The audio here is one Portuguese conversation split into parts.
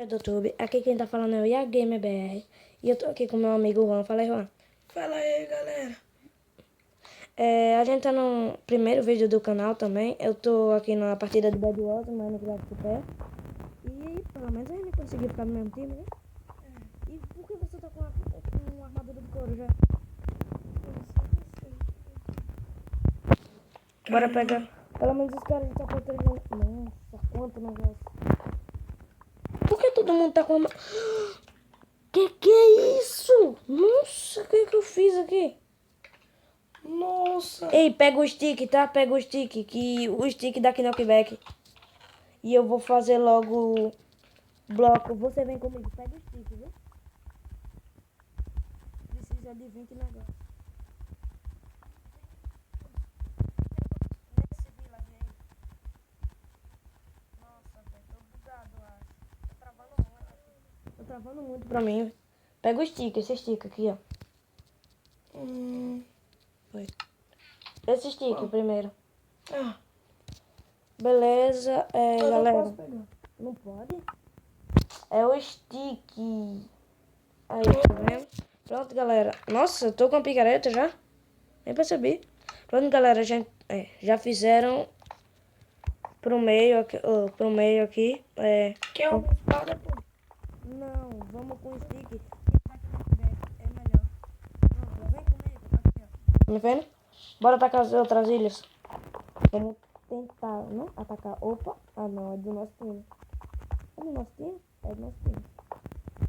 Do YouTube, aqui quem tá falando é o IAGamerBR e eu tô aqui com meu amigo Juan. Fala aí, Juan. Fala aí, galera. A gente tá no primeiro vídeo do canal também. Eu tô aqui na partida de Bad Wars, no Minecraft de pé. E pelo menos a gente conseguiu ficar no mesmo time, né? E por que você tá com uma armadura de couro já? Bora pegar. Pelo menos os caras já tá protegendo. Nossa, quanto negócio. Por que todo mundo tá com uma... Que é isso? Nossa, o que eu fiz aqui? Nossa. Ei, pega o stick, tá? Pega o stick, que o stick dá knockback. E eu vou fazer logo bloco. Você vem comigo, pega o stick, viu? Precisa de 20 negócios. Nesse village aí. Nossa, velho, tô bugado, eu acho. Tô travando muito. Tô travando muito pra mim. Pega o stick, esse stick aqui, ó. Foi. Esse stick primeiro. Ah, Beleza, eu galera. não posso pegar. Não pode? É o stick. Aí, tá vendo? Pronto, galera. Nossa, eu tô com a picareta já. Nem percebi. Pronto, galera. Já fizeram pro meio aqui. Pro meio aqui. Quer uma espada, pô? Não, vamos com o stick. É melhor. Pronto, vem comigo. Aqui, ó. Tá me vendo? Bora atacar as outras ilhas. Vamos tentar, né? Atacar. Opa. Ah, não. É do nosso time. É do nosso time? É do nosso time.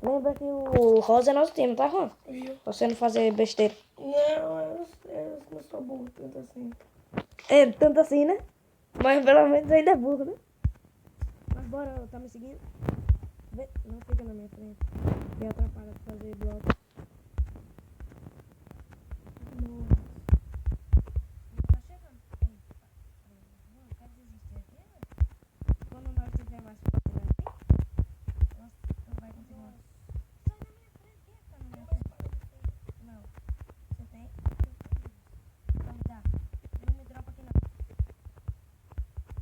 Lembra que o rosa é nosso time, tá, Juan? Viu? Pra você não fazer besteira. Não, eu não sou burro tanto assim. É, tanto assim, né? Mas pelo menos ainda é burro, né? Mas bora, tá me seguindo? Vem, não fica na minha frente. Me atrapalha de fazer bloco. Nossa. Tá chegando. Não, quer desistir aqui, né? Quando nós tiver mais fácil aqui, você vai continuar. Sai da minha frente, quem tá na minha frente? Não. Você tem? Então me dá. Não me dropa aqui não.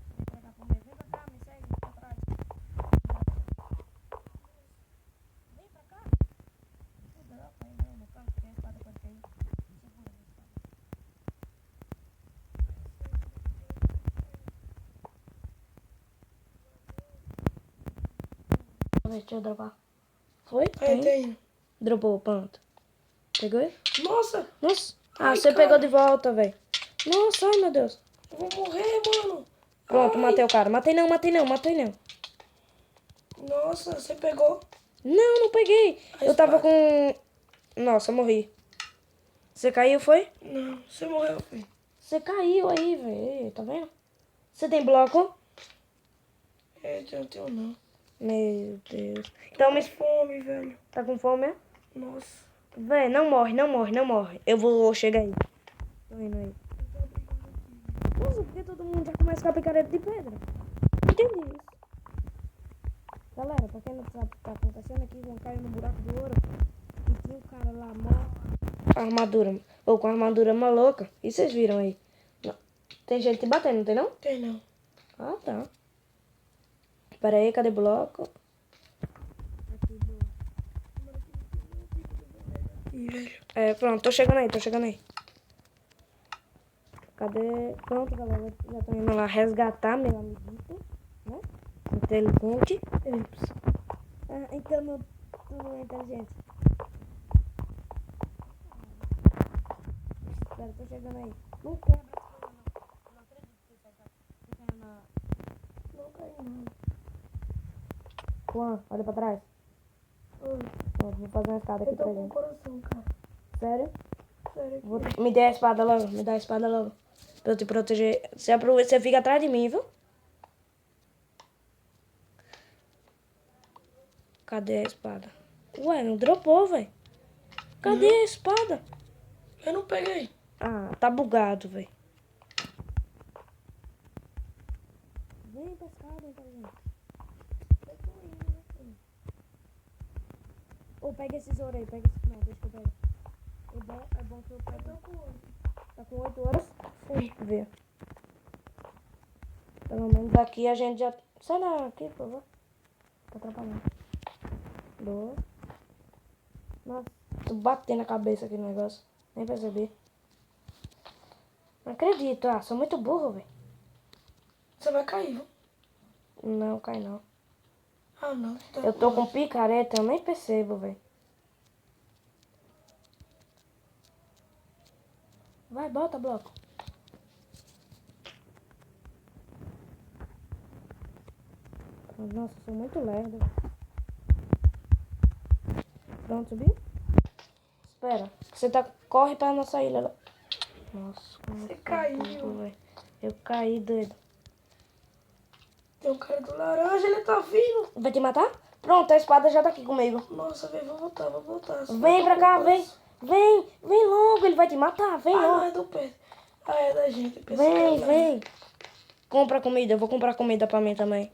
Vem pra cá comigo. Vem pra cá, me segue pra trás. Vem pra cá. Não dropa aí não, no canto, porque a espada pode cair. Segura a espada. Deixa eu dropar. Foi? Aí tem. Dropou, pronto. Pegou ele? Nossa, Nossa. Ah, Ai, você cara. pegou de volta, velho. Nossa, ai meu Deus. eu vou morrer, mano. Pronto, Ai. matei o cara. Matei não. Nossa, você pegou? Não, não peguei. A Eu tava espada. com... Nossa, morri. Você caiu, foi? Não, você morreu, filho. Você caiu aí, velho. Tá vendo? Você tem bloco? Eu não tenho não. Meu Deus. Então, Tô com fome, velho. Tá com fome, é? Nossa. Véi, não morre. Eu vou chegar aí. Tô indo aí. Nossa, por que todo mundo já começa com a picareta de pedra? Não entendi isso. Galera, pra quem não sabe o que tá acontecendo aqui, João caiu no buraco de ouro. E tinha um cara lá, armadura. Ou com armadura maluca. E vocês viram aí? Não. Tem gente te batendo, não tem não? Tem não. Ah, tá. Pera aí, cadê bloco? Aqui do... Ih, velho. Pronto, tô chegando aí. Cadê? Pronto, galera. Já tô indo lá resgatar meu amiguito, né? Inteligente. Ah, então não, tu não é inteligente. Espera, tô chegando aí. Não quebra as coisas, não. Eu não acredito que você caiu na... Não caiu não. Juan, olha pra trás. Pronto, vou fazer uma escada aqui Eu tô pra com o gente. coração, cara. Sério? Sério que... Me dê a espada logo. Pra eu te proteger. Você fica atrás de mim, viu? Cadê a espada? Ué, não dropou, velho. Cadê a espada? Eu não peguei. Ah, tá bugado, velho. Vem pra escada, inteligente. Eu tô indo, né, filho? Ô, pega esses ouro aí, Não, deixa que eu pego. É bom que eu pego. Eu tô com 8. Tá com 8 horas? Sim. Vê. Pelo menos aqui a gente já... Sai daqui, por favor. Tá atrapalhando. Boa. Nossa, tô batendo na cabeça aquele negócio. Nem percebi. Não acredito, sou muito burro, velho. Você vai cair, viu? Não, cai não. Ah, não. Tá Eu tô com picareta, eu nem percebo, velho. Vai, bota, bloco. Nossa, sou muito lerdo. Pronto, subiu? Espera. Você tá... Corre pra nossa ilha. Nossa, como Você eu sou caiu. burro, velho. Eu caí, doido. Tem um cara do laranja, ele tá vindo. Vai te matar? Pronto, a espada já tá aqui comigo. Nossa, velho, vou voltar, vou voltar. Vem pra cá, vem. Vem logo, ele vai te matar, vem Ah, não, logo. é do pé. Ah, é da gente. Vem. Compra comida, eu vou comprar comida pra mim também.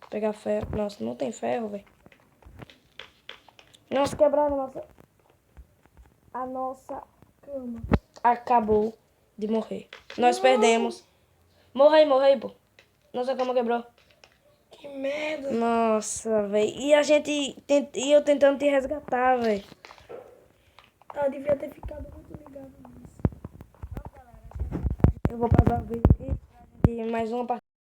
Pegar ferro. Nossa, não tem ferro, velho. Nossa, quebraram a nossa cama. Acabou de morrer. Nós Não. perdemos. Morrei, pô. Nossa cama quebrou. Que merda. Nossa, velho. E a gente... E eu tentando te resgatar, velho. Ah, devia ter ficado muito ligado nisso. Eu vou pausar o vídeo aqui. E mais uma partida.